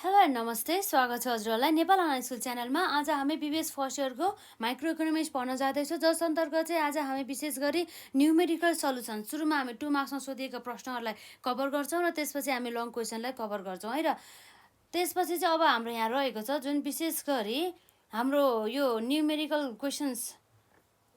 Hello and नमस्ते, स्वागत छ हजुरहरूलाई नेपाल अनलाइन स्कुल च्यानलमा। आज हामी बिबिएस फर्स्ट इयरको माइक्रो इकोनोमिक्स पढ्न जाँदैछौँ, जस अन्तर्गत चाहिँ आज हामी विशेष गरी न्युमेरिकल सल्युसन सुरुमा हामी 2 मार्क्समा सोधिएका प्रश्नहरूलाई कभर गर्छौँ र त्यसपछि हामी लङ क्वेसनलाई कभर गर्छौँ है। र त्यसपछि चाहिँ अब हाम्रो यहाँ रहेको छ जुन विशेष गरी हाम्रो यो न्युमेरिकल क्वेसन्स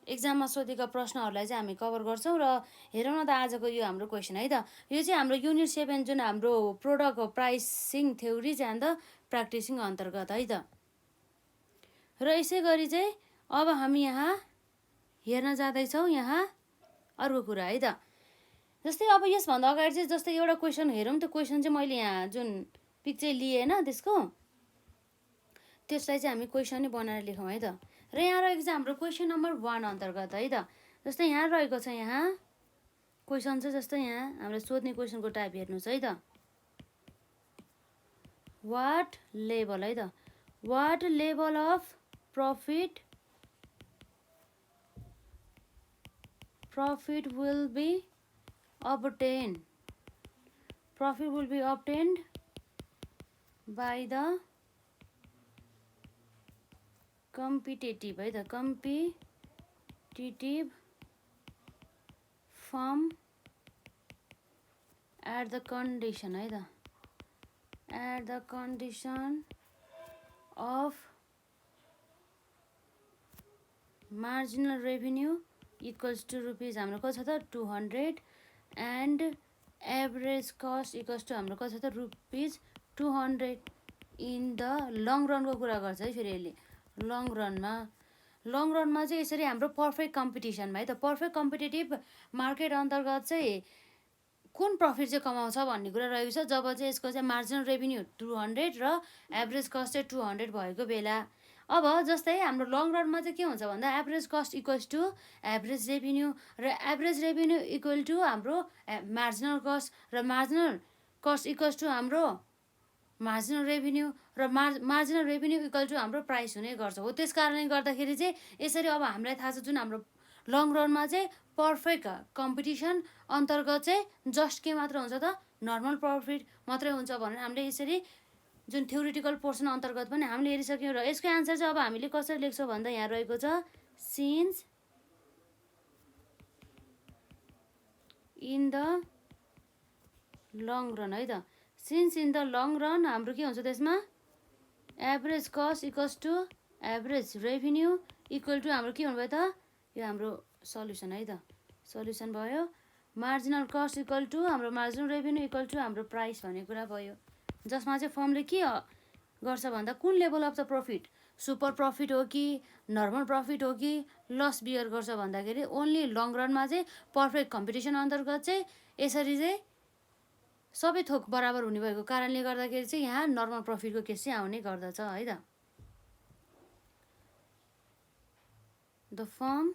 एक्जाममा सोधेका प्रश्नहरूलाई चाहिँ हामी कभर गर्छौँ। र हेरौँ न त आजको यो हाम्रो क्वेसन है त। यो चाहिँ हाम्रो युनिट 7 जुन हाम्रो प्रोडक्ट प्राइसिङ थ्योरी चाहिँ अन्त प्र्याक्टिसिङ अन्तर्गत है त। र यसै गरी चाहिँ अब हामी यहाँ हेर्न जाँदैछौँ यहाँ अर्को कुरा है त। जस्तै अब यसभन्दा अगाडि चाहिँ जस्तै एउटा क्वेसन हेरौँ। त्यो क्वेसन चाहिँ मैले यहाँ जुन पिक चाहिँ लिएन त्यसको, त्यसलाई चाहिँ हामी क्वेसन नै बनाएर लेखौँ है त। र यहाँ रहेको छ हाम्रो क्वेसन नम्बर 1 अन्तर्गत है त। जस्तै यहाँ रहेको छ यहाँ क्वेसन चाहिँ जस्तै यहाँ हामीले सोध्ने क्वेसनको टाइप हेर्नुहोस् है त। वाट लेभल है त, what level of profit will be obtained by the competitive है त, competitive firm at the condition है त, at the condition of marginal revenue equals to rupees हाम्रो कति छ त 200 and average cost equals to हाम्रो कति छ त rupees 200 in the long run को कुरा गर्छ है। फेरि यसले लङ रनमा चाहिँ यसरी हाम्रो पर्फेक्ट कम्पिटिसनमा है त, पर्फेक्ट कम्पिटेटिभ मार्केट अन्तर्गत चाहिँ कुन प्रफिट चाहिँ कमाउँछ भन्ने कुरा रहेको छ। जब चाहिँ यसको चाहिँ मार्जिनल रेभिन्यू 200 र एभरेज कस्ट चाहिँ 200 भएको बेला। अब जस्तै हाम्रो लङ रनमा चाहिँ के हुन्छ भन्दा average cost equals to average revenue र एभरेज रेभिन्यू इक्वल टु हाम्रो मार्जिनल कस्ट र मार्जिनल कस्ट इक्वल्स टु हाम्रो मार्जिनल रेभिन्यू र मार्जिनल रेभिन्यू इक्वल टु हाम्रो प्राइस हुने गर्छ हो। त्यस कारणले गर्दाखेरि चाहिँ यसरी अब हामीलाई थाहा छ जुन हाम्रो लङ रनमा चाहिँ पर्फेक्ट कम्पिटिसन अन्तर्गत चाहिँ जस्ट के मात्र हुन्छ त नर्मल प्रफिट मात्रै हुन्छ भनेर हामीले यसरी जुन थ्योरिटिकल पोर्सन अन्तर्गत पनि हामीले हेरिसक्यौँ। र यसको एन्सर चाहिँ अब हामीले कसरी लेख्छौँ भन्दा यहाँ रहेको छ since in the long run है त। Since in the long run हाम्रो के हुन्छ त्यसमा average cost equals to average revenue equal to हाम्रो के हुनुभयो त, यो हाम्रो सल्युसन है त, सल्युसन भयो। मार्जिनल कस्ट इक्वल टु हाम्रो मार्जिनल रेभिन्यू इक्वल टु हाम्रो प्राइस भन्ने कुरा भयो। जसमा चाहिँ फर्मले के गर्छ भन्दा कुन level of the profit, super profit हो कि नर्मल प्रफिट हो कि लस बियर गर्छ भन्दाखेरि ओन्ली लङ रनमा चाहिँ पर्फेक्ट कम्पिटिसन अन्तर्गत चाहिँ यसरी चाहिँ सबै थोक बराबर हुने भएको कारणले गर्दाखेरि चाहिँ यहाँ नर्मल प्रफिटको केस चाहिँ आउने गर्दछ है त। The form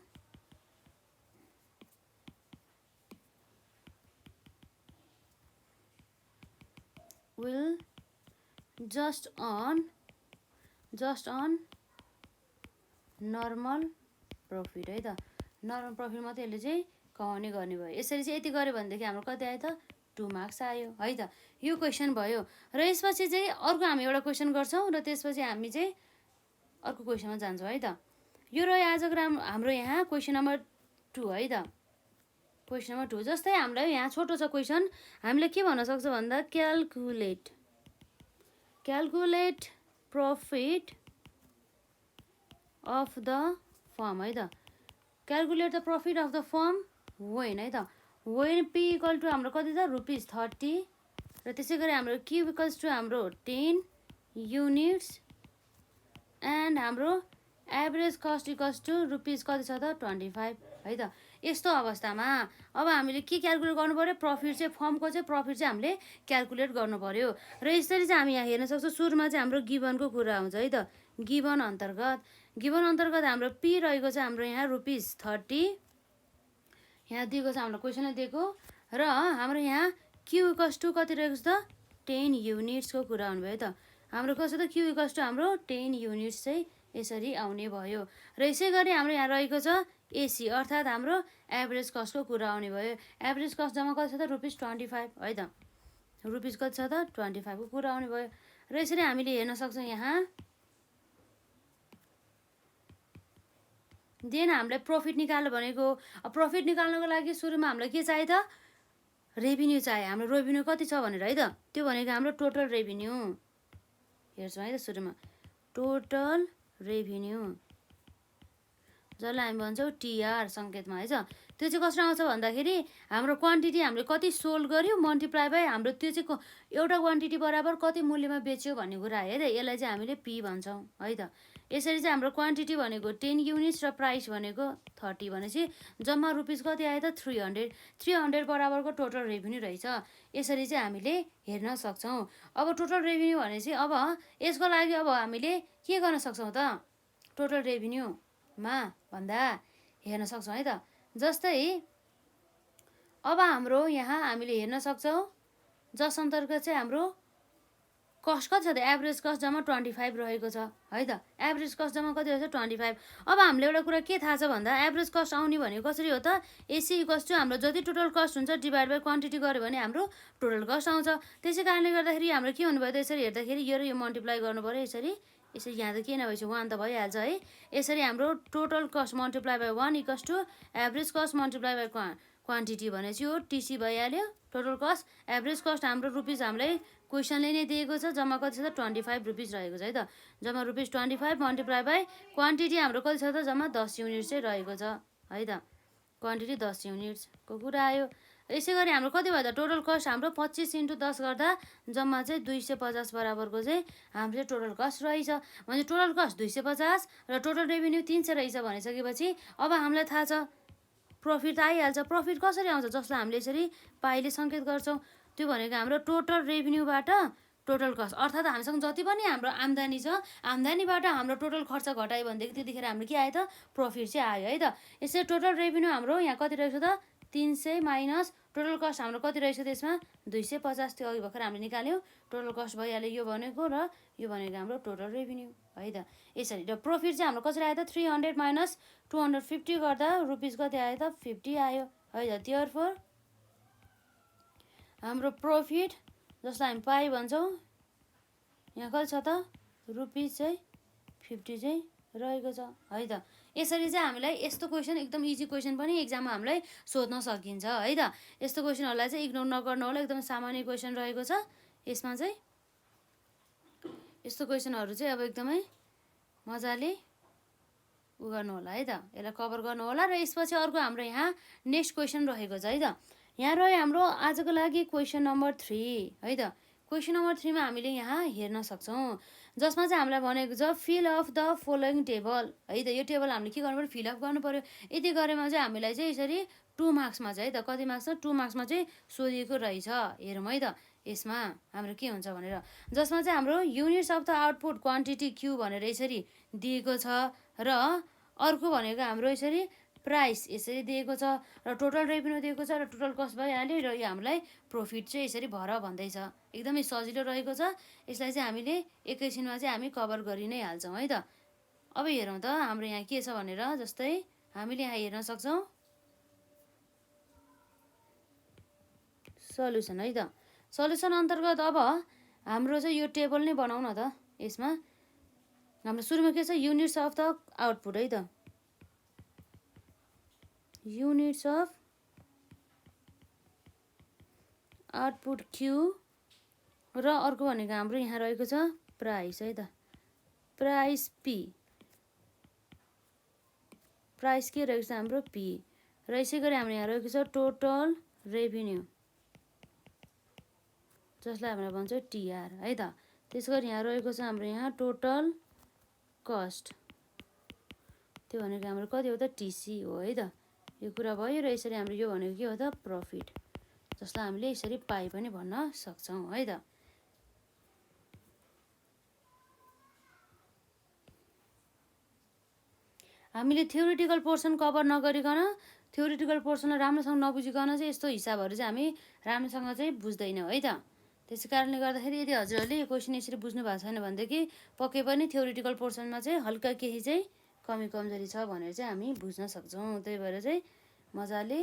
will just on normal profit है त, नर्मल प्रफिट मात्रै यसले चाहिँ कमाउने गर्ने भयो। यसरी चाहिँ यति गऱ्यो भनेदेखि हाम्रो कति आयो त 2 मार्क्स आयो है त। यो क्वेसन भयो। र यसपछि चाहिँ अर्को हामी एउटा क्वेसन गर्छौँ र त्यसपछि हामी चाहिँ अर्को क्वेसनमा जान्छौँ है त। यो रह्यो आजको हाम्रो यहाँ क्वेसन नम्बर 2 है त। क्वेसन नम्बर 2 जस्तै हामीलाई यहाँ छोटो छ क्वेसन, हामीले के भन्न सक्छ भन्दा calculate profit of the firm है त। Calculate the profit of the form when है त, वेन पी इक्वल टु हाम्रो कति छ रुपिज 30 र त्यसै गरी हाम्रो क्यू इक्वल्स टु हाम्रो 10 युनिट्स एन्ड हाम्रो average cost equals to rupees कति छ त 25 है त। यस्तो अवस्थामा अब हामीले के क्यालकुलेट गर्नु पर्यो, प्रफिट चाहिँ फर्मको चाहिँ प्रफिट चाहिँ हामीले क्यालकुलेट गर्नु पर्यो। र यसरी चाहिँ हामी यहाँ हेर्न सक्छौँ सुरुमा चाहिँ हाम्रो गिभनको कुरा हुन्छ है त। गिभन अन्तर्गत हाम्रो पी रहेको छ हाम्रो यहाँ रुपिज 30 यहाँ दिएको छ, हाम्रो क्वेसनले दिएको। र हाम्रो यहाँ क्यू इक्वल्स टु कति रहेको छ त 10 युनिट्सको कुरा हुनुभयो त। हाम्रो कसो त क्यू इक्वल्स टु हाम्रो 10 युनिट्स चाहिँ यसरी आउने भयो। र यसै गरी हाम्रो यहाँ रहेको छ एसी अर्थात् हाम्रो एभरेज कस्टको कुरा आउने भयो। एभरेज कस्ट जम्मा कति छ त रुपिज 25 है त। रुपिज कति छ त 25 को कुरा आउने भयो र यसरी हामीले हेर्न सक्छौँ यहाँ देन हामीलाई प्रफिट निकाल्नु भनेको प्रफिट निकाल्नको लागि सुरुमा हामीलाई के चाहियो त रेभिन्यू चाहियो हाम्रो रेभिन्यू कति छ भनेर है त त्यो भनेको हाम्रो टोटल रेभिन्यू हेर्छौँ है त सुरुमा टोटल रेभिन्यू जसलाई हामी भन्छौँ टिआर सङ्केतमा है त त्यो चाहिँ कसरी आउँछ भन्दाखेरि हाम्रो क्वान्टिटी हामीले कति सोल्ड गर्यो मल्टिप्लाई बाई हाम्रो त्यो चाहिँ एउटा क्वान्टिटी बराबर कति मूल्यमा बेच्यो भन्ने कुरा है त यसलाई चाहिँ हामीले पी भन्छौँ है त यसरी चाहिँ हाम्रो क्वान्टिटी भनेको 10 युनिट्स र प्राइस भनेको 30 भनेपछि जम्मा रुपिज कति आयो त 300 बराबरको टोटल रेभिन्यू रहेछ यसरी चाहिँ हामीले हेर्न सक्छौँ अब टोटल रेभिन्यू भनेपछि अब यसको लागि अब हामीले के गर्न सक्छौँ त टोटल रेभिन्यूमा भन्दा हेर्न सक्छौँ है त जस्तै अब हाम्रो यहाँ हामीले हेर्न सक्छौँ जस अन्तर्गत चाहिँ हाम्रो कस्ट कति छ त एभरेज कस्ट जम्मा 25 रहेको छ है त एभरेज कस्ट जम्मा कति रहेछ 25 अब हामीले एउटा कुरा के थाहा छ भन्दा एभरेज कस्ट आउने भनेको कसरी हो त एसी इक्वल्स टु हाम्रो जति टोटल कस्ट हुन्छ डिभाइड बाई क्वान्टिटी गऱ्यो भने हाम्रो टोटल कस्ट आउँछ त्यसै कारणले गर्दाखेरि हाम्रो के हुनुभयो त यसरी हेर्दाखेरि यो र यो मल्टिप्लाई गर्नु पऱ्यो यसरी यहाँ त के नभएपछि 1 त भइहाल्छ है यसरी हाम्रो total cost multiply by 1 equals to average cost multiply by quantity भनेपछि यो टिसी भइहाल्यो टोटल कस्ट एभरेज कस्ट हाम्रो रुपिज हामीलाई क्वेसनले नै दिएको छ जम्मा कति छ त 25 रुपिज रहेको छ है त जम्मा रुपिज 25 मल्टिप्लाई बाई क्वान्टिटी हाम्रो कति छ त जम्मा 10 युनिट चाहिँ रहेको छ है त क्वान्टिटी 10 युनिट्सको कुरा आयो यसै गरी हाम्रो कति भयो त टोटल कस्ट हाम्रो 25 × 10 गर्दा जम्मा चाहिँ 250 बराबरको चाहिँ हाम्रो चाहिँ टोटल कस्ट रहेछ भने टोटल कस्ट 250 र टोटल रेभिन्यू 300 रहेछ भनिसकेपछि अब हामीलाई थाहा छ प्रफिट त आइहाल्छ प्रफिट कसरी आउँछ जसलाई हामीले यसरी पाइले सङ्केत गर्छौँ त्यो भनेको हाम्रो टोटल रेभिन्यूबाट टोटल कस्ट अर्थात् हामीसँग जति पनि हाम्रो आम्दानी छ आम्दानीबाट हाम्रो टोटल खर्च घटायो भनेदेखि त्यतिखेर हाम्रो के आयो त प्रफिट चाहिँ आयो है त यसरी टोटल रेभिन्यू हाम्रो यहाँ कति रहेछ त 300 माइनस टोटल कस्ट हाम्रो कति रहेछ त्यसमा 250 त्यो अघि भर्खर हामीले निकाल्यौँ टोटल कस्ट भइहाल्यो यो भनेको र यो भनेको हाम्रो टोटल रेभिन्यू है त यसरी र प्रफिट चाहिँ हाम्रो कसरी आयो त 300 माइनस 250 गर्दा रुपिज कति आयो त 50 आयो है त देयरफोर हाम्रो प्रफिट जसलाई हामी पाइ भन्छौँ यहाँ कति छ त रुपिज चाहिँ 50 चाहिँ रहेको छ है त यसरी चाहिँ हामीलाई यस्तो क्वेसन एकदम इजी क्वेसन पनि एक्जाममा हामीलाई सोध्न सकिन्छ है त यस्तो क्वेसनहरूलाई चाहिँ इग्नोर नगर्नु होला एकदम सामान्य क्वेसन रहेको छ यसमा चाहिँ यस्तो क्वेसनहरू चाहिँ अब एकदमै मजाले गर्नु होला है त यसलाई कभर गर्नु होला र यसपछि अर्को हाम्रो यहाँ नेक्स्ट क्वेसन रहेको छ है त यहाँ रह्यो हाम्रो आजको लागि क्वेसन नम्बर 3 है त क्वेसन नम्बर 3 मा हामीले यहाँ हेर्न सक्छौँ जसमा चाहिँ हामीलाई भनेको छ fill of the following table है त यो टेबल हामीले के गर्नु पर्यो फिल अप गर्नु पर्यो यति गरेमा चाहिँ हामीलाई चाहिँ यसरी 2 मार्क्समा चाहिँ है त कति मार्क्स छ 2 मार्क्समा चाहिँ सोधिएको रहेछ हेरौँ है त यसमा हाम्रो के हुन्छ भनेर जसमा चाहिँ हाम्रो units of the output quantity Q भनेर यसरी दिएको छ र अर्को भनेको हाम्रो यसरी प्राइस यसरी दिएको छ र टोटल रेभिन्यू दिएको छ र टोटल कस्ट भइहाल्यो र यो हामीलाई प्रफिट चाहिँ यसरी भर भन्दैछ एकदमै सजिलो रहेको छ यसलाई चाहिँ हामीले एकैछिनमा चाहिँ हामी कभर गरि नै हाल्छौँ है त अब हेरौँ त हाम्रो यहाँ के छ भनेर जस्तै हामीले यहाँ हेर्न सक्छौँ सल्युसन है त सल्युसन अन्तर्गत अब हाम्रो चाहिँ यो टेबल नै बनाउँ न त यसमा हाम्रो सुरुमा के छ युनिट्स अफ द आउटपुट है त युनिट्स अफ आउटपुट क्यू र अर्को भनेको हाम्रो यहाँ रहेको छ प्राइस है त प्राइस पी प्राइस के रहेको छ हाम्रो पी र यसै गरी हाम्रो यहाँ रहेको छ टोटल रेभिन्यू जसलाई हामीले भन्छौँ टिआर है त त्यसै गरी यहाँ रहेको छ हाम्रो यहाँ टोटल कस्ट त्यो भनेको हाम्रो कति हो त टिसी हो है त यो कुरा भयो र यसरी हाम्रो यो भनेको के हो त प्रफिट जसलाई हामीले यसरी पाइ पनि भन्न सक्छौँ है त हामीले थ्योरिटिकल पोर्सन कभर नगरिकन थ्योरिटिकल पोर्सनलाई राम्रोसँग नबुझिकन चाहिँ यस्तो हिसाबहरू चाहिँ हामी राम्रोसँग चाहिँ बुझ्दैनौँ है त त्यसै कारणले गर्दाखेरि यदि हजुरहरूले यो क्वेसन यसरी बुझ्नु भएको छैन भनेदेखि पक्कै पनि थ्योरिटिकल पोर्सनमा चाहिँ हल्का केही चाहिँ कमी कमजोरी छ भनेर चाहिँ हामी बुझ्न सक्छौँ त्यही भएर चाहिँ मजाले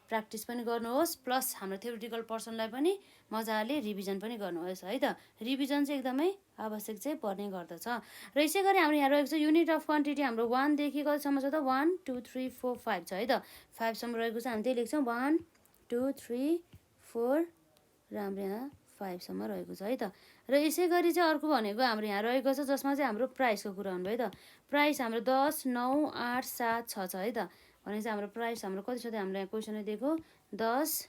प्र्याक्टिस पनि गर्नुहोस् प्लस हाम्रो थ्योरिटिकल पर्सनलाई पनि मजाले रिभिजन पनि गर्नुहोस् है त। रिभिजन चाहिँ एकदमै आवश्यक चाहिँ पर्ने गर्दछ। र यसै गरी हाम्रो यहाँ रहेको छ युनिट अफ क्वान्टिटी हाम्रो 1 देखि कतिसम्म छ त 1 2 3 4 5 छ है त। 5 सम्म रहेको छ, हामी त्यही लेख्छौँ 1 2 3 4 र हाम्रो यहाँ 5 सम्म रहेको छ है त। र यसै गरी चाहिँ अर्को भनेको हाम्रो यहाँ रहेको छ जसमा चाहिँ हाम्रो प्राइसको कुरा हुनुभयो है त। प्राइस हाम्रो 10 9 8 7 6 छ है त। भनेपछि हाम्रो प्राइस हाम्रो कति छ त हामीले यहाँ क्वेसनले दिएको 10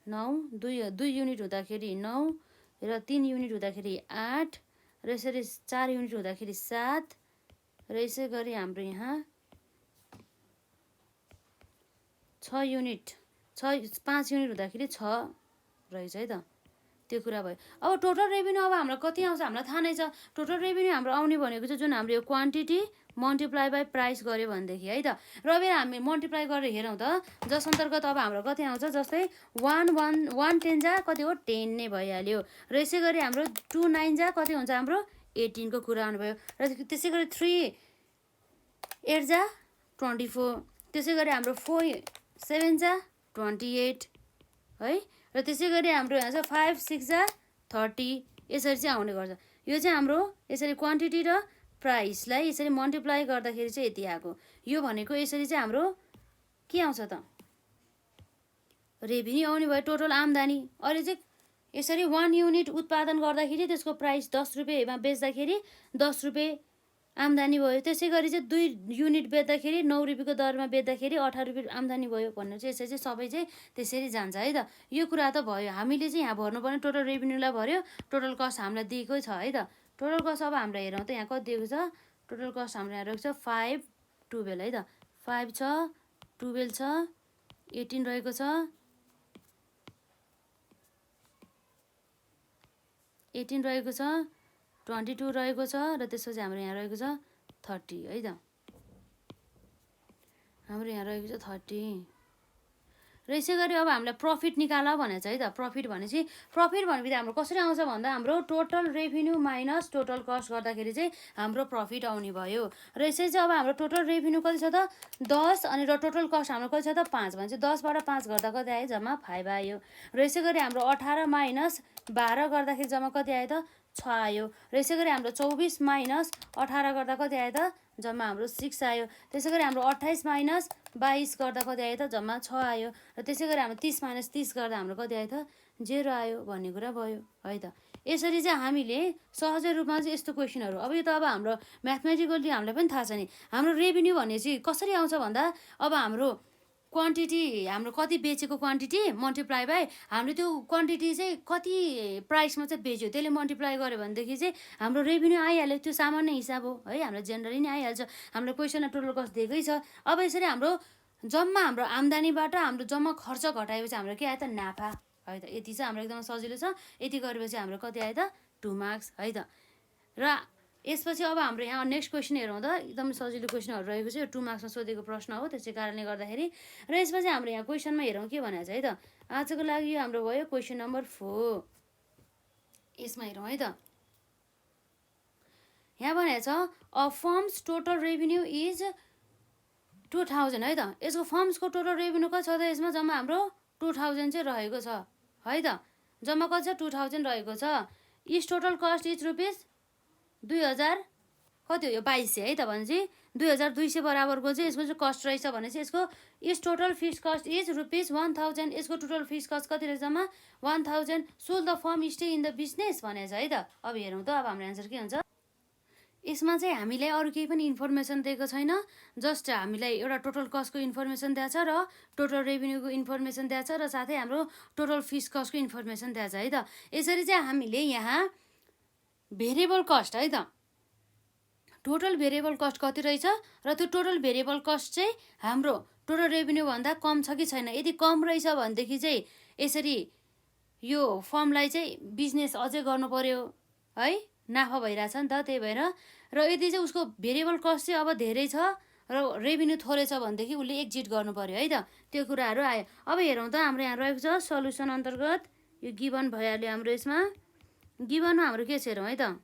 9 2 युनिट हुँदाखेरि 9 र 3 युनिट हुँदाखेरि 8 र यसरी 4 युनिट हुँदाखेरि 7 र यसै गरी हाम्रो यहाँ 5 युनिट हुँदाखेरि 6 रहेछ है त। त्यो कुरा भयो। अब टोटल रेभेन्यू अब हाम्रो कति आउँछ हामीलाई थाहा नै छ। टोटल रेभेन्यू हाम्रो आउने भनेको चाहिँ जुन हाम्रो यो क्वान्टिटी मल्टिप्लाई बाई प्राइस गऱ्यो भनेदेखि है त। र अब हामी मल्टिप्लाई गरेर हेरौँ त जस अन्तर्गत अब हाम्रो कति आउँछ, जस्तै 1 10 जा कति हो 10 नै भइहाल्यो। र यसै गरी हाम्रो 2 9 जा कति हुन्छ हाम्रो 18 को कुरा आउनुभयो। र त्यसै गरी 3 8 जा 24, त्यसै गरी हाम्रो 4 7 जा 28 है। र त्यसै गरी हाम्रो यहाँ छ 5 6 जा 30, यसरी चाहिँ आउने गर्छ। यो चाहिँ हाम्रो यसरी क्वान्टिटी र प्राइसलाई यसरी मल्टिप्लाई गर्दाखेरि चाहिँ यति आएको। यो भनेको यसरी चाहिँ हाम्रो के आउँछ त रेभेन्यू आउने भयो, टोटल आम्दानी। अहिले चाहिँ यसरी 1 युनिट उत्पादन गर्दाखेरि त्यसको प्राइस 10 रुपियाँमा बेच्दाखेरि 10 रुपियाँ आम्दानी भयो। त्यसै गरी चाहिँ 2 युनिट बेच्दाखेरि 9 रुपियाँको दरमा बेच्दाखेरि 18 रुपियाँ आम्दानी भयो भनेर चाहिँ यसरी चाहिँ सबै चाहिँ त्यसरी जान्छ है त। यो कुरा त भयो। हामीले चाहिँ यहाँ भर्नुपर्ने टोटल रेभेन्यूलाई भर्यो, टोटल कस्ट हामीलाई दिएकै छ है त। टोटल कस्ट अब हाम्रो हेरौँ त यहाँ कति दिएको छ। टोटल कस्ट हाम्रो यहाँ रहेको छ 5 12 है त। 5 छ 12 छ 18 रहेको छ 18 रहेको छ 22 रहेको छ र त्यसपछि हाम्रो यहाँ रहेको छ 30 है त। हाम्रो यहाँ रहेको छ 30। र यसै गरी अब हामीलाई प्रफिट निकाल भनेको छ है त। प्रफिट भनेपछि हाम्रो कसरी आउँछ भन्दा हाम्रो total revenue minus total cost गर्दाखेरि चाहिँ हाम्रो प्रफिट आउने भयो। र यसै चाहिँ अब हाम्रो टोटल रेभेन्यू कति छ त 10 अनि र टोटल कस्ट हाम्रो कति छ त 5 भनेपछि 10 बाट 5 गर्दा कति आयो जम्मा 5 आयो। र यसै गरी हाम्रो 18 माइनस 12 गर्दाखेरि जम्मा कति आयो त 6 आयो। र यसै गरी हाम्रो 24 माइनस 18 गर्दा कति आयो त जम्मा हाम्रो 6 आयो। त्यसै गरी हाम्रो 28 माइनस 22 गर्दा कति आयो त जम्मा 6 आयो। र त्यसै गरी हाम्रो 30 माइनस 30 गर्दा हाम्रो कति आयो त 0 आयो भन्ने कुरा भयो है त। यसरी चाहिँ हामीले सहजै रूपमा चाहिँ यस्तो क्वेसनहरू, अब यो त अब हाम्रो म्याथमेटिकली हामीलाई पनि थाहा छ नि हाम्रो रेभेन्यू भन्ने चाहिँ कसरी आउँछ भन्दा अब हाम्रो क्वान्टिटी हाम्रो कति बेचेको क्वान्टिटी मल्टिप्लाई बाई हामीले त्यो क्वान्टिटी चाहिँ कति प्राइसमा चाहिँ बेच्यो त्यसले मल्टिप्लाई गर्यो भनेदेखि चाहिँ हाम्रो रेभेन्यू आइहाल्यो। त्यो सामान्य हिसाब हो है, हाम्रो जेनरली नै आइहाल्छ। हाम्रो क्वेसनमा टोटल कस्ट दिएकै छ। अब यसरी हाम्रो जम्मा हाम्रो आम्दानीबाट हाम्रो जम्मा खर्च घटाएपछि हाम्रो के आयो त नाफा है त। यति चाहिँ हाम्रो एकदम सजिलो छ। यति गरेपछि हाम्रो कति आयो त 2 मार्क्स है त। र यसपछि अब हाम्रो यहाँ नेक्स्ट क्वेसन हेरौँ त एकदम सजिलो क्वेसनहरू रहेको छ। यो 2 मार्क्समा सोधेको प्रश्न हो, त्यसै कारणले गर्दाखेरि। र यसपछि हाम्रो यहाँ क्वेसनमा हेरौँ के भनेको छ है त। आजको लागि यो हाम्रो भयो क्वेसन नम्बर 4। यसमा हेरौँ है त। यहाँ भनेको छ a firms total revenue is 2000 है त। यसको फर्म्सको टोटल रेभेन्यू कति छ त यसमा जम्मा हाम्रो 2000 चाहिँ रहेको छ है त। जम्मा कति छ 2000 रहेको छ। Is total cost is rupees 2000 कति हो यो 2200 है त। भनेपछि 2200 बराबरको चाहिँ यसको चाहिँ कस्ट रहेछ भनेपछि यसको is total fix cost is rupees 1000। यसको टोटल फिक्स कस्ट कति रहेछ जम्मा 1000। Shall the firm stay in the business भनेको छ है त। अब हेरौँ त अब हाम्रो एन्सर के हुन्छ। यसमा चाहिँ हामीलाई अरू केही पनि इन्फर्मेसन दिएको छैन, जस्ट हामीलाई एउटा टोटल कस्टको इन्फर्मेसन दिएको छ र टोटल रेभेन्यूको इन्फर्मेसन दिएको छ र साथै हाम्रो टोटल फिक्स कस्टको इन्फर्मेसन दिएको छ है त। यसरी चाहिँ हामीले यहाँ भेरिएबल कस्ट है त, टोटल भेरिएबल कस्ट कति रहेछ र त्यो टोटल भेरिएबल कस्ट चाहिँ हाम्रो टोटल रेभेन्यू भन्दा कम छ कि छैन। यदि कम रहेछ भनेदेखि चाहिँ यसरी यो फर्मलाई चाहिँ बिजनेस अझै गर्नु पर्यो है, नाफा भइरहेछ नि त। त्यही भएर र यदि चाहिँ उसको भेरिएबल कस्ट चाहिँ अब धेरै छ र रेभेन्यू थोरै छ भनेदेखि उसले एक्जिट गर्नु पर्यो है त। त्यो कुराहरू आयो। अब हेरौँ त हाम्रो यहाँ रहेको छ सल्युसन अन्तर्गत यो गिभन भइहाल्यो हाम्रो। यसमा गिभनमा हाम्रो के छ हेरौँ है त।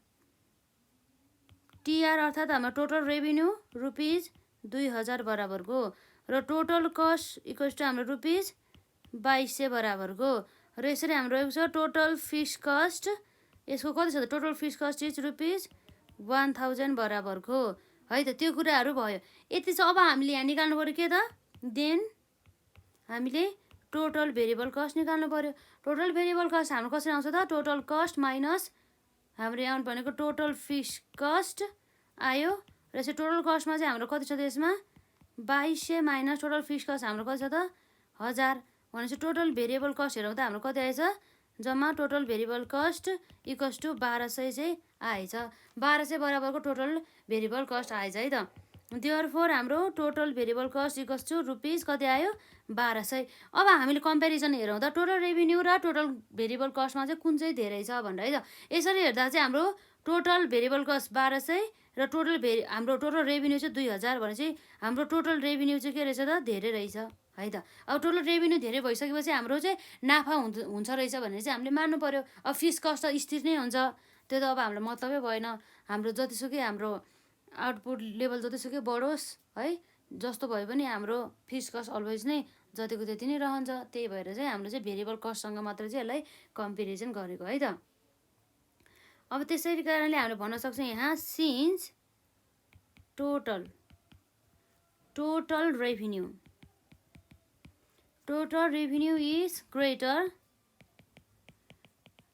टिआर अर्थात् हाम्रो टोटल रेभेन्यू रुपिस 2000 बराबरको र टोटल कस्ट इक्वल्स टु हाम्रो रुपिज 2200 बराबरको र यसरी हाम्रो रहेको छ टोटल फिक्स कस्ट यसको कति छ त total fix cost is rupees 1000 बराबरको है त त्यो कुराहरू भयो यति चाहिँ अब हामीले यहाँ निकाल्नु पर्यो के त देन हामीले टोटल भेरिएबल कस्ट निकाल्नु पर्यो टोटल भेरिएबल कस्ट हाम्रो कसरी आउँछ त टोटल कस्ट माइनस हाम्रो यहाँ भनेको टोटल फिक्स कस्ट आयो र यसरी टोटल कस्टमा चाहिँ हाम्रो कति छ त यसमा 2200 माइनस टोटल फिक्स कस्ट हाम्रो कति छ त 1000 भनेपछि टोटल भेरिएबल कस्ट हेरौँ त हाम्रो कति आएछ जम्मा total variable cost equals to 1200 चाहिँ आएछ 1200 बराबरको टोटल भेरिएबल कस्ट आएछ है त देयरफोर हाम्रो total variable cost equals to rupees कति आयो 1200 अब हामीले कम्पेरिजन हेरौँ त टोटल रेभिन्यू र टोटल भेरिएबल कस्टमा चाहिँ कुन चाहिँ धेरै छ भनेर है त यसरी हेर्दा चाहिँ हाम्रो टोटल भेरिएबल कस्ट 1200 र हाम्रो टोटल रेभिन्यू चाहिँ 2000 भनेपछि हाम्रो टोटल रेभिन्यू चाहिँ के रहेछ त धेरै रहेछ है त अब टोटल रेभिन्यू धेरै भइसकेपछि हाम्रो चाहिँ नाफा हुन्छ रहेछ भनेर चाहिँ हामीले मान्नु पर्यो अब फिक्स कस्ट त स्थिर नै हुन्छ त्यो त अब हामीलाई मतलबै भएन हाम्रो जतिसुकै हाम्रो आउटपुट लेभल जतिसुकै बढोस् है जस्तो भए पनि हाम्रो फिक्स कस्ट अलवेज नै जतिको त्यति नै रहन्छ त्यही भएर चाहिँ हाम्रो चाहिँ भेरिएबल कस्टसँग मात्र चाहिँ यसलाई कम्पेरिजन गरेको है त अब त्यसरी कारणले हामीले भन्न सक्छौँ यहाँ since total revenue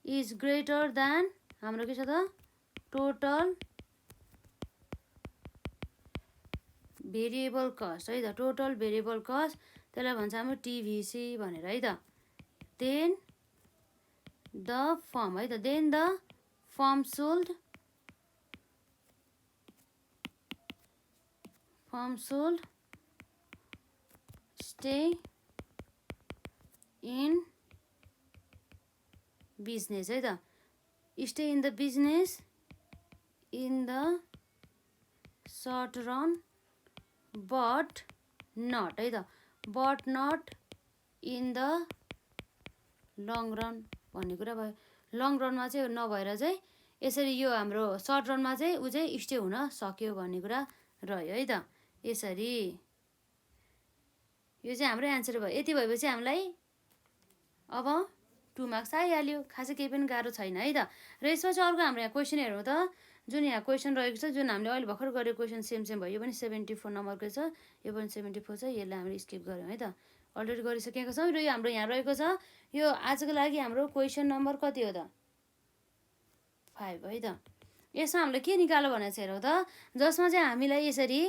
is greater than हाम्रो के छ त टोटल भेरिएबल कस्ट है त टोटल भेरिएबल कस्ट त्यसलाई भन्छ हाम्रो टिभिसी भनेर है त देन द फर्म है त then the firm should stay in business है त stay in the business in the short run but not है त but not in the long run भन्ने कुरा भयो लङ रनमा चाहिँ नभएर चाहिँ यसरी यो हाम्रो सर्ट रनमा चाहिँ ऊ चाहिँ स्टे हुन सक्यो भन्ने कुरा रह्यो है त यसरी यो चाहिँ हाम्रो एन्सर भयो यति भएपछि हामीलाई अब 2 मार्क्स आइहाल्यो खासै केही पनि गाह्रो छैन है त र यसपछि अर्को हाम्रो यहाँ क्वेसन हेरौँ त जुन यहाँ क्वेसन रहेको छ जुन हामीले अहिले भर्खर गरेको क्वेसन सेम भयो यो पनि 74 नम्बरको छ यो पनि 74 छ यसलाई हामीले स्किप गऱ्यौँ है त अलरेडी गरिसकेका छौँ र यो हाम्रो यहाँ रहेको छ यो आजको लागि हाम्रो क्वेसन नम्बर कति हो त 5 है त यसमा हामीले के निकाल्यो भनेर चाहिँ हेरौँ त जसमा चाहिँ हामीलाई यसरी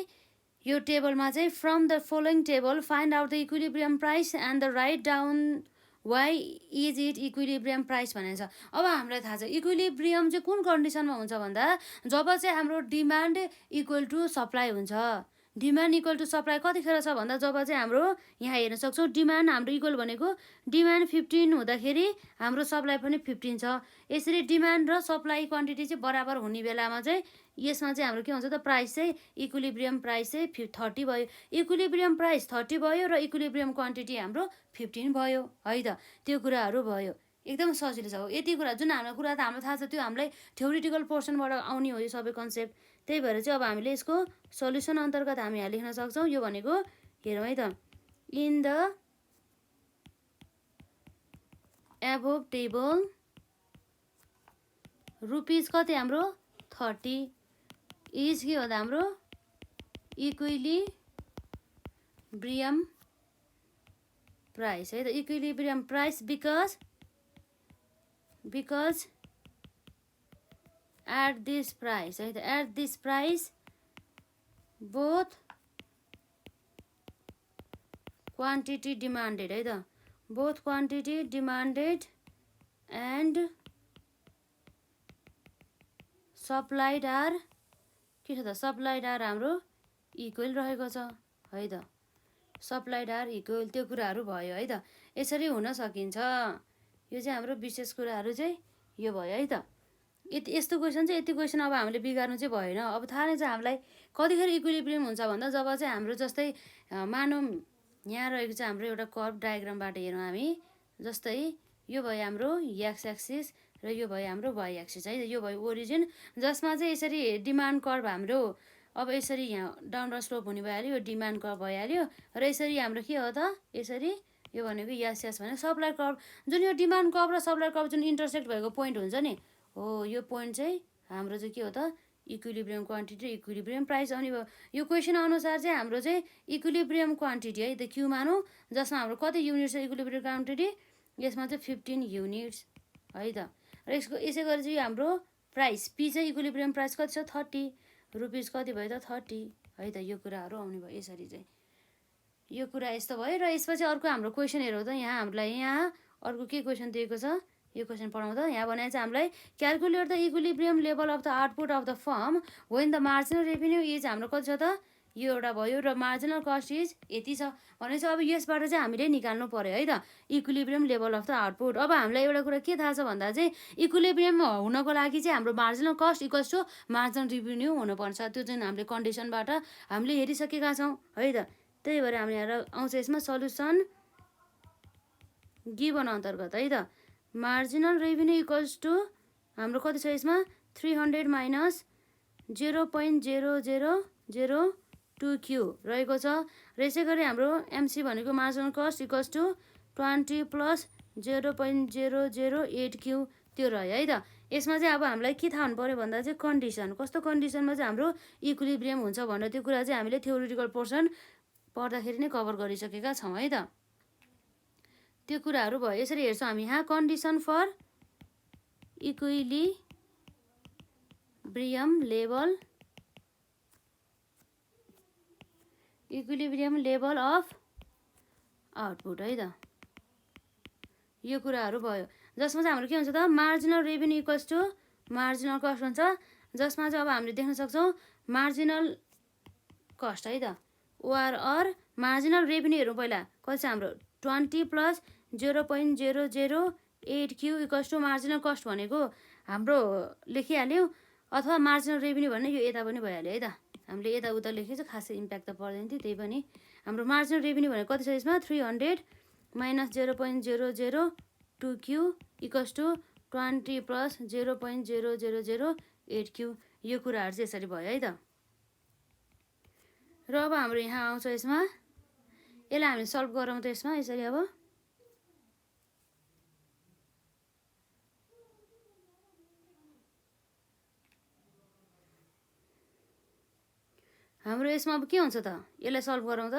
यो टेबलमा चाहिँ from the following table find out the equilibrium price and the write down why is it equilibrium price भनेको छ अब हामीलाई थाहा छ इक्विलिब्रियम चाहिँ कुन कन्डिसनमा हुन्छ भन्दा जब चाहिँ हाम्रो डिमान्ड इक्वल टु सप्लाई हुन्छ डिमान्ड इक्वल टु सप्लाई कतिखेर छ भन्दा जब चाहिँ हाम्रो यहाँ हेर्न सक्छौँ डिमान्ड हाम्रो इक्वल भनेको डिमान्ड 15 हुँदाखेरि हाम्रो सप्लाई पनि 15 छ यसरी डिमान्ड र सप्लाई क्वान्टिटी चाहिँ बराबर हुने बेलामा चाहिँ यसमा चाहिँ हाम्रो के हुन्छ त प्राइस चाहिँ इक्विलिब्रियम प्राइस चाहिँ 30 भयो इक्विलिब्रियम प्राइस 30 भयो र इक्विलिब्रियम क्वान्टिटी हाम्रो 15 भयो है त त्यो कुराहरू भयो एकदम सजिलो छ यति कुरा जुन हाम्रो कुरा त हामीलाई थाहा छ त्यो हामीलाई थ्योरिटिकल पोर्सनबाट आउने हो यो सबै कन्सेप्ट त्यही भएर चाहिँ अब हामीले यसको सल्युसन अन्तर्गत हामी यहाँ लेख्न सक्छौँ यो भनेको हेरौँ है त in the above table rupees कति हाम्रो 30 इज के हो त हाम्रो इक्विलिब्रियम प्राइस है त equilibrium price because at this price है त at this price both quantity demanded है त both quantity demanded and supplied are के छ त supplied are हाम्रो इक्वल रहेको छ है त supplied are इक्वल त्यो कुराहरू भयो है त यसरी हुन सकिन्छ यो चाहिँ हाम्रो विशेष कुराहरू चाहिँ यो भयो है त यस्तो क्वेसन चाहिँ यति क्वेसन अब हामीले बिगार्नु चाहिँ भएन अब थाहा नै छ हामीलाई कतिखेर इक्विलिब्रियम हुन्छ भन्दा जब चाहिँ हाम्रो जस्तै मानौँ यहाँ रहेको चाहिँ हाम्रो एउटा कर्भ डायग्रामबाट हेरौँ हामी जस्तै यो भयो हाम्रो एक्स एक्सिस र यो भयो हाम्रो वाइ एक्सिस है यो भयो ओरिजिन जसमा चाहिँ यसरी डिमान्ड कर्भ हाम्रो अब यसरी यहाँ डाउनवर्ड स्लोप हुने भइहाल्यो, यो डिमान्ड कर्भ भइहाल्यो र यसरी हाम्रो के हो त यसरी यो भनेको यस यस भनेको सप्लाई कर्भ जुन यो डिमान्ड कर्भ र सप्लाई कर्भ जुन इन्टरसेक्ट भएको पोइन्ट हुन्छ नि हो यो पोइन्ट चाहिँ हाम्रो चाहिँ के हो त इक्विलिब्रियम क्वान्टिटी र इक्विलिब्रियम प्राइस आउने भयो। यो क्वेसन अनुसार चाहिँ हाम्रो चाहिँ इक्विलिब्रियम क्वान्टिटी है त क्यू मानौँ जसमा हाम्रो कति युनिट छ इक्विलिब्रियम क्वान्टिटी यसमा चाहिँ 15 युनिट्स है त र यसै गरी चाहिँ हाम्रो प्राइस पी चाहिँ इक्विलिब्रियम प्राइस कति छ 30 रुपिस कति भयो त 30 है त यो कुराहरू आउने भयो। यसरी चाहिँ यो कुरा यस्तो भयो र यसपछि अर्को हाम्रो क्वेसन हेरौँ त यहाँ हामीलाई यहाँ अर्को के क्वेसन दिएको छ यो क्वेसन पढाउँ त यहाँ भने चाहिँ हामीलाई calculate the equilibrium level of the output of the form when the marginal revenue is हाम्रो कति छ त यो एउटा भयो र मार्जिनल कस्ट इज यति छ भनेपछि अब यसबाट चाहिँ हामीले निकाल्नु पर्यो है त equilibrium level of the output. अब हामीलाई एउटा कुरा के थाहा छ भन्दा चाहिँ इक्विलिब्रियम हुनको लागि चाहिँ हाम्रो marginal cost equals to marginal revenue हुनुपर्छ त्यो चाहिँ हामीले कन्डिसनबाट हामीले हेरिसकेका छौँ है त। त्यही भएर हामीले यहाँ आउँछ यसमा सल्युसन गिभन अन्तर्गत है त मार्जिनल रेभिन्यू इक्वल्स टु हाम्रो कति छ यसमा 300 माइनस 0.0002Q रहेको छ र यसै गरी हाम्रो एमसी भनेको marginal cost equals to 20 plus 0.008Q त्यो रह्यो है त। यसमा चाहिँ अब हामीलाई के थाहा हुनु पऱ्यो भन्दा चाहिँ कन्डिसन कस्तो कन्डिसनमा चाहिँ हाम्रो इक्विलिब्रियम हुन्छ भनेर त्यो कुरा चाहिँ हामीले थ्योरिटिकल पोर्सन पढ्दाखेरि नै कभर गरिसकेका छौँ है त। त्यो कुराहरू भयो। यसरी हेर्छौँ हामी यहाँ condition for equilibrium level of output है त यो कुराहरू भयो जसमा चाहिँ हाम्रो के हुन्छ त marginal revenue equals to marginal cost हुन्छ जसमा चाहिँ अब हामीले देख्न सक्छौँ मार्जिनल कस्ट है त ओआरआर मार्जिनल रेभिन्यू हेरौँ पहिला कति छ हाम्रो 20 plus 0.008Q equals to marginal cost भनेको हाम्रो लेखिहाल्यौँ अथवा मार्जिनल रेभिन्यू भन्ने यो यता पनि भइहाल्यो है त हामीले यताउता लेखेको छ खासै इम्प्याक्ट त पर्दैन थियो त्यही पनि हाम्रो मार्जिनल रेभिन्यू भनेको कति छ यसमा 300 minus 0.002Q equals to 20 plus 0.0008Q यो कुराहरू चाहिँ यसरी भयो है त। र अब हाम्रो यहाँ आउँछ यसमा यसलाई हामीले सल्भ गरौँ त यसमा यसरी अब हाम्रो यसमा अब के हुन्छ त यसलाई सल्भ गरौँ त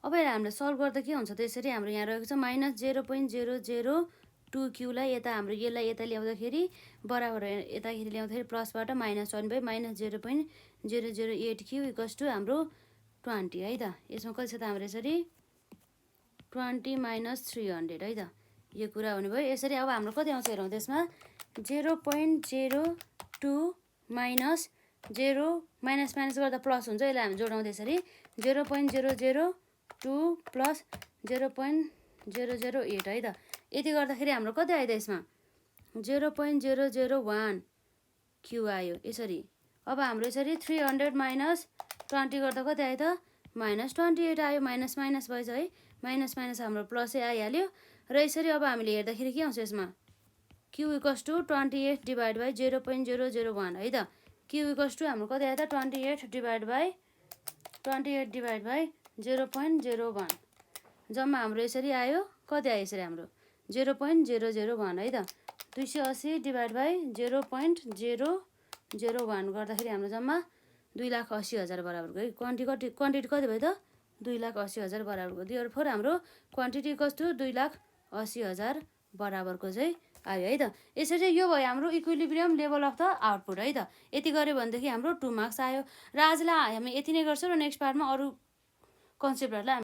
अब यसलाई हामीले सल्भ गर्दा के हुन्छ त यसरी हाम्रो यहाँ रहेको छ माइनस 0.002Qलाई यता हाम्रो यसलाई यता ल्याउँदाखेरि बराबर यताखेरि ल्याउँदाखेरि प्लसबाट माइनस 1 भयो माइनस 0.008Q इक्वल्स टु हाम्रो 20 है त। यसमा कति छ त हाम्रो यसरी 20 माइनस 300 है त यो कुरा हुनुभयो। यसरी अब हाम्रो कति आउँछ हेरौँ त्यसमा 0.02 माइनस 0 माइनस माइनस गर्दा प्लस हुन्छ यसलाई हामी जोडाउँदा यसरी 0.002 प्लस 0.008 है त यति गर्दाखेरि हाम्रो कति आयो त यसमा 0.001Q आयो यसरी। अब हाम्रो यसरी 300 माइनस 20 गर्दा कति आयो त माइनस 28 आयो माइनस माइनस भएछ है माइनस माइनस हाम्रो प्लसै आइहाल्यो र यसरी अब हामीले हेर्दाखेरि के आउँछ यसमा Q equals to 28 divide by 0.001 है त Q इक्वल्स टु हाम्रो कति आयो त 28 डिभाइड बाई 0.01 जम्मा हाम्रो यसरी आयो कति आयो यसरी हाम्रो 0.001 है त 280 डिभाइड बाई 0.001 गर्दाखेरि हाम्रो जम्मा 2,80,000 बराबरको है क्वान्टिटी कति भयो त 2,80,000 बराबरको देयरफोर हाम्रो क्वान्टिटी इक्वल्स टु 2,80,000 बराबरको चाहिँ आयो है त। यसरी यो भयो हाम्रो equilibrium level of the output है त। यति गऱ्यो भनेदेखि हाम्रो 2 मार्क्स आयो र आजलाई हामी यति नै गर्छौँ र नेक्स्ट पार्टमा अरू कन्सेप्टहरूलाई